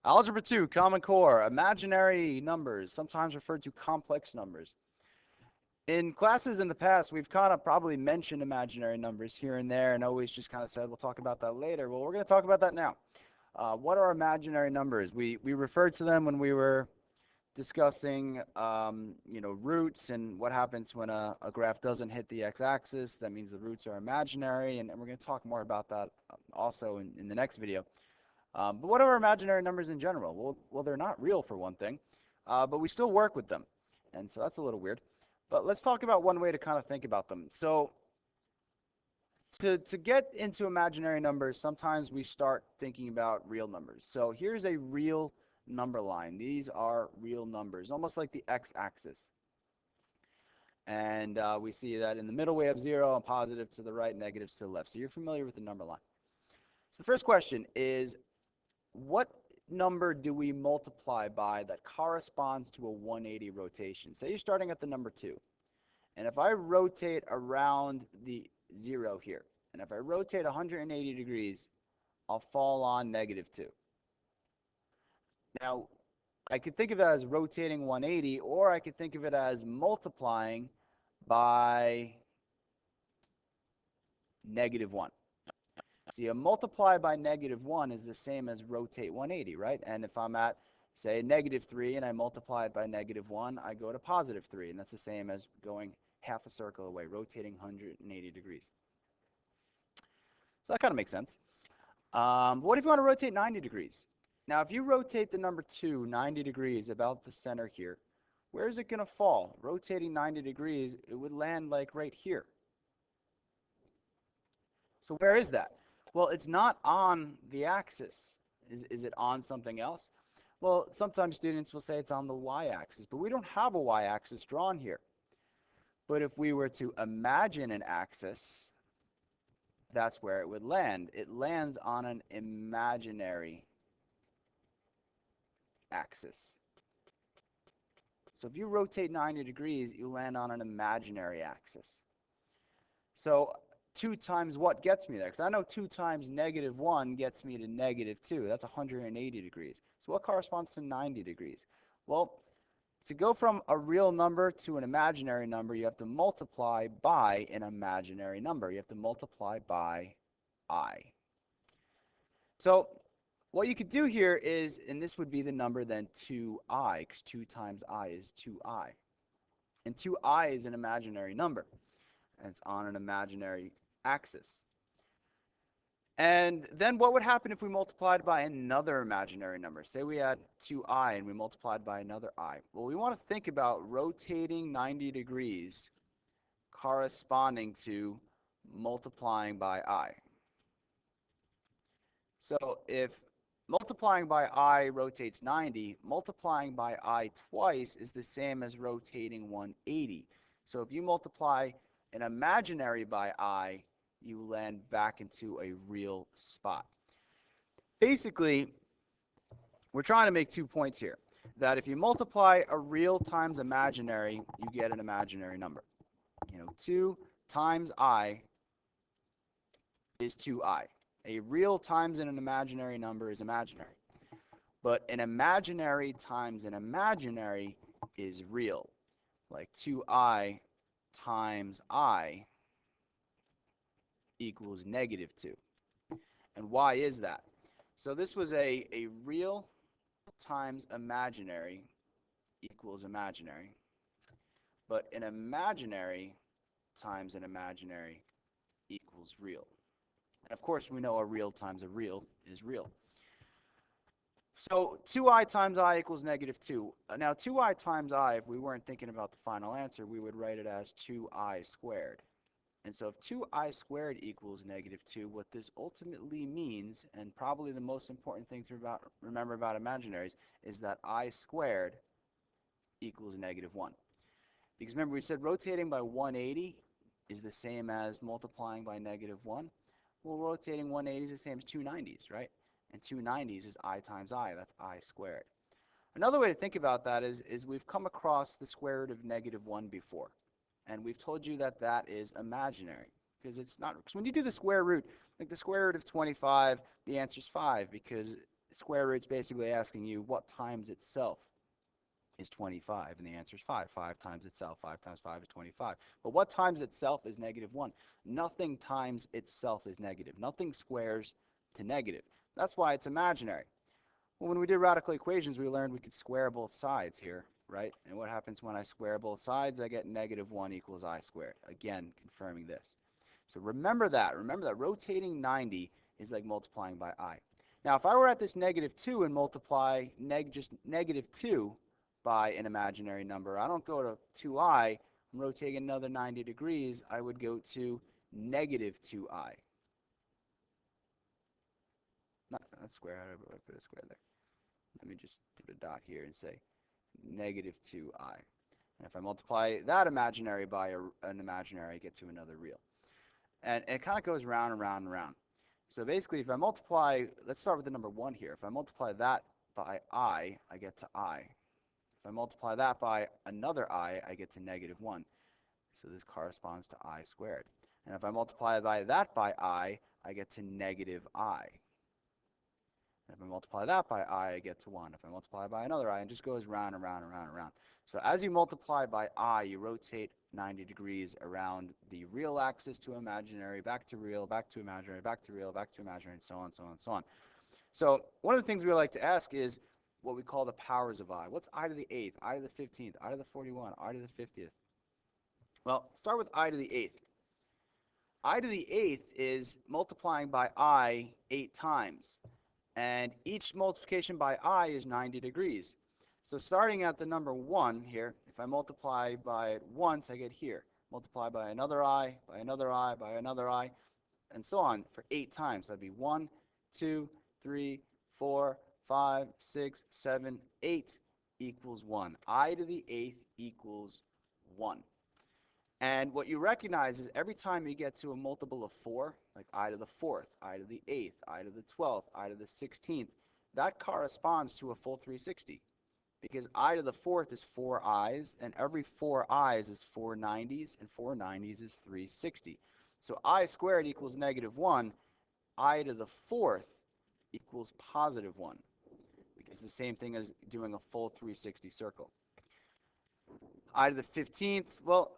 Algebra 2, Common Core, imaginary numbers, sometimes referred to complex numbers. In classes in the past, we've kind of probably mentioned imaginary numbers here and there and always just kind of said, we'll talk about that later. Well, we're going to talk about that now. What are imaginary numbers? We referred to them when we were discussing, roots and what happens when a graph doesn't hit the x-axis. That means the roots are imaginary, and we're going to talk more about that also in the next video. But what are imaginary numbers in general? Well, they're not real for one thing, but we still work with them, and so that's a little weird. But let's talk about one way to kind of think about them. So to get into imaginary numbers, sometimes we start thinking about real numbers. So here's a real number line. These are real numbers, almost like the x-axis. And we see that in the middle we have 0 and positive to the right, negatives to the left. So you're familiar with the number line. So the first question is, what number do we multiply by that corresponds to a 180 rotation? Say you're starting at the number 2. And if I rotate around the 0 here, and if I rotate 180 degrees, I'll fall on -2. Now, I could think of that as rotating 180, or I could think of it as multiplying by -1. See, a multiply by -1 is the same as rotate 180, right? And if I'm at, say, -3 and I multiply it by -1, I go to +3, and that's the same as going half a circle away, rotating 180 degrees. So that kind of makes sense. What if you want to rotate 90 degrees? Now, if you rotate the number 2 90 degrees, about the center here, where is it going to fall? Rotating 90 degrees, it would land like right here. So where is that? Well, it's not on the axis. Is it on something else? Well, sometimes students will say it's on the y-axis, but we don't have a y-axis drawn here. But if we were to imagine an axis, that's where it would land. It lands on an imaginary axis. So if you rotate 90 degrees, you land on an imaginary axis. So 2 times what gets me there? Because I know 2 times -1 gets me to -2. That's 180 degrees. So what corresponds to 90 degrees? Well, to go from a real number to an imaginary number, you have to multiply by an imaginary number. You have to multiply by I. So what you could do here is, and this would be the number then 2i, because 2 times I is 2i. And 2i is an imaginary number, and it's on an imaginary axis. And then what would happen if we multiplied by another imaginary number? Say we had 2i and we multiplied by another I. Well, we want to think about rotating 90 degrees corresponding to multiplying by I. So if multiplying by I rotates 90, multiplying by I twice is the same as rotating 180. So if you multiply an imaginary by I, you land back into a real spot. Basically, we're trying to make 2 points here. That if you multiply a real times imaginary, you get an imaginary number. 2 times I is 2i. A real times an imaginary number is imaginary. But an imaginary times an imaginary is real. Like 2i times I equals -2. And why is that? So this was a real times imaginary equals imaginary. But an imaginary times an imaginary equals real. And of course, we know a real times a real is real. So 2i times I equals -2. Now 2i times I, if we weren't thinking about the final answer, we would write it as 2i squared. And so if 2i squared equals -2, what this ultimately means, and probably the most important thing to remember about imaginaries, is that I squared equals -1. Because remember, we said rotating by 180 is the same as multiplying by -1. Well, rotating 180 is the same as 290s, right? And 290s is I times I. That's I squared. Another way to think about that is we've come across the square root of -1 before. And we've told you that that is imaginary. Because when you do the square root, like the square root of 25, the answer is 5, because square root's basically asking you what times itself is 25, and the answer is 5. 5 times itself, 5 times 5 is 25. But what times itself is negative 1? Nothing times itself is negative. Nothing squares to negative. That's why it's imaginary. Well, when we did radical equations, we learned we could square both sides here, right? And what happens when I square both sides? I get negative 1 equals I squared. Again, confirming this. So remember that. Remember that rotating 90 is like multiplying by I. Now, if I were at this negative 2 and multiply just negative 2 by an imaginary number, I don't go to 2I. I'm rotating another 90 degrees. I would go to negative 2I. Not square. How do I put a square there? Let me just put a dot here and say negative 2I. And if I multiply that imaginary by an imaginary, I get to another real. And it kind of goes round and round and round. So basically, if I multiply, let's start with the number 1 here. If I multiply that by I get to I. If I multiply that by another I get to negative 1. So this corresponds to I squared. And if I multiply that by I get to negative I. And if I multiply that by I get to 1. If I multiply by another I, it just goes round and round and round and round. So as you multiply by I, you rotate 90 degrees around the real axis to imaginary, back to real, back to imaginary, back to real, back to imaginary, and so on, so on, so on. So one of the things we like to ask is what we call the powers of I. What's I to the 8th, I to the 15th, I to the 41, I to the 50th? Well, start with I to the 8th. I to the 8th is multiplying by I 8 times. And each multiplication by I is 90 degrees. So starting at the number 1 here, if I multiply by it once, I get here. Multiply by another I, by another I, by another I, and so on for 8 times. That'd be 1, 2, 3, 4, 5, 6, 7, 8 equals 1. I to the 8th equals 1. And what you recognize is every time you get to a multiple of 4, like I to the 4th, I to the 8th, I to the 12th, I to the 16th, that corresponds to a full 360. Because I to the 4th is 4 i's, and every 4 i's is 4 90s, and 4 90s is 360. So I squared equals negative 1. I to the 4th equals positive 1. Because the same thing as doing a full 360 circle. I to the 15th, well,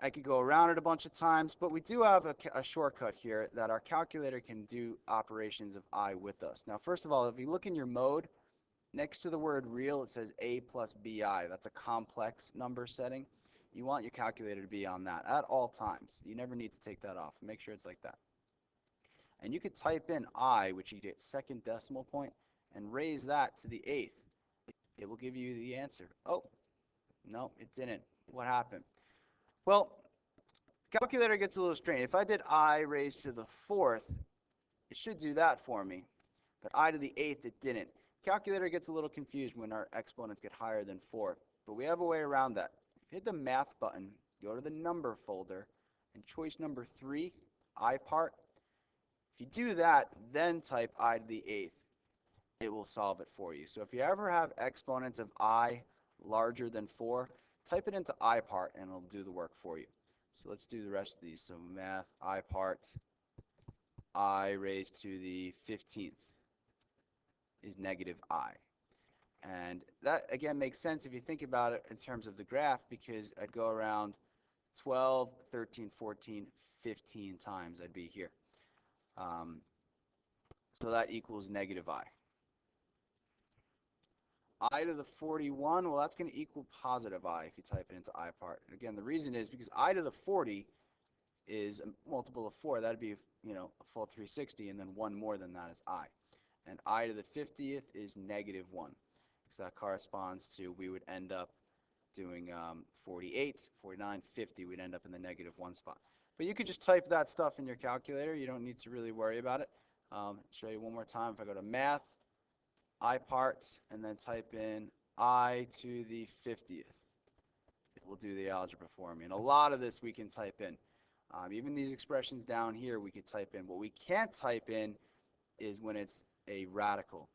I could go around it a bunch of times, but we do have a shortcut here that our calculator can do operations of I with us. Now, first of all, if you look in your mode, next to the word real, it says A plus BI. That's a complex number setting. You want your calculator to be on that at all times. You never need to take that off. Make sure it's like that. And you could type in I, which you get second decimal point, and raise that to the 8th. It will give you the answer. Oh, no, it didn't. What happened? Well, calculator gets a little strange. If I did I raised to the 4th, it should do that for me. But I to the 8th, it didn't. Calculator gets a little confused when our exponents get higher than 4. But we have a way around that. If you hit the math button, go to the number folder, and choice number 3, I part. If you do that, then type I to the 8th, it will solve it for you. So if you ever have exponents of I larger than 4, type it into I part, and it'll do the work for you. So let's do the rest of these. So math, I part, I raised to the 15th is negative I. And that, again, makes sense if you think about it in terms of the graph, because I'd go around 12, 13, 14, 15 times I'd be here. So that equals negative I. I to the 41, well, that's going to equal positive I if you type it into I part. And again, the reason is because I to the 40 is a multiple of 4. That'd be, a full 360, and then 1 more than that is I. And I to the 50th is negative 1. So that corresponds to, we would end up doing 48, 49, 50. We'd end up in the negative 1 spot. But you could just type that stuff in your calculator. You don't need to really worry about it. Show you one more time. If I go to math, I part, and then type in I to the 50th. It will do the algebra for me. And a lot of this we can type in. Even these expressions down here we could type in. What we can't type in is when it's a radical.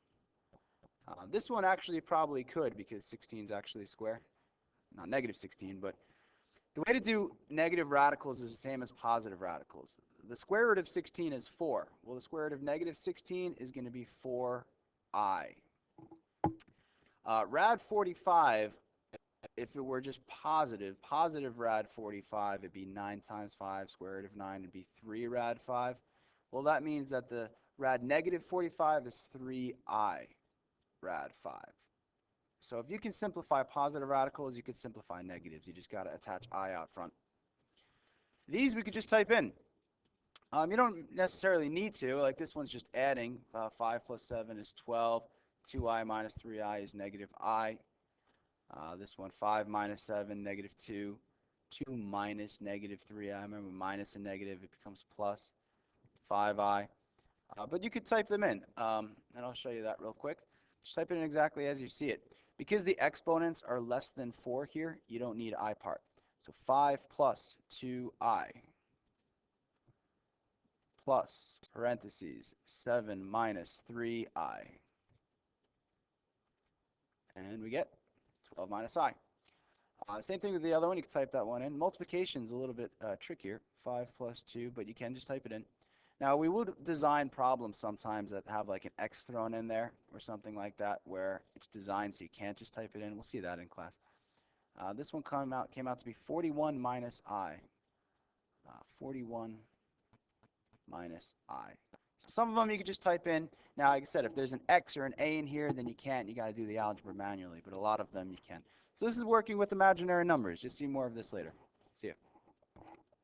This one actually probably could, because 16 is actually a square. Not negative 16, but the way to do negative radicals is the same as positive radicals. The square root of 16 is 4. Well, the square root of negative 16 is going to be 4 I. Rad 45, if it were just positive rad 45, it'd be 9 times 5, square root of 9 would be 3 rad 5. Well, that means that the rad negative 45 is 3I rad 5. So if you can simplify positive radicals, you can simplify negatives. You just got to attach I out front. These we could just type in. You don't necessarily need to. Like this one's just adding. 5 plus 7 is 12. 2I minus 3I is negative I. This one, 5 minus 7, negative 2. 2 minus negative 3I. Remember, minus and negative, it becomes plus 5I. But you could type them in, and I'll show you that real quick. Just type it in exactly as you see it. Because the exponents are less than 4 here, you don't need I part. So 5 plus 2I plus, parentheses, 7 minus 3I. And we get 12 minus I. Same thing with the other one. You can type that one in. Multiplication is a little bit trickier. 5 plus 2, but you can just type it in. Now, we would design problems sometimes that have like an X thrown in there or something like that where it's designed so you can't just type it in. We'll see that in class. This one came out to be 41 minus I. 41 minus I. So some of them you could just type in. Now, like I said, if there's an X or an A in here, then you can't. You got to do the algebra manually, but a lot of them you can. So this is working with imaginary numbers. You'll see more of this later. See ya.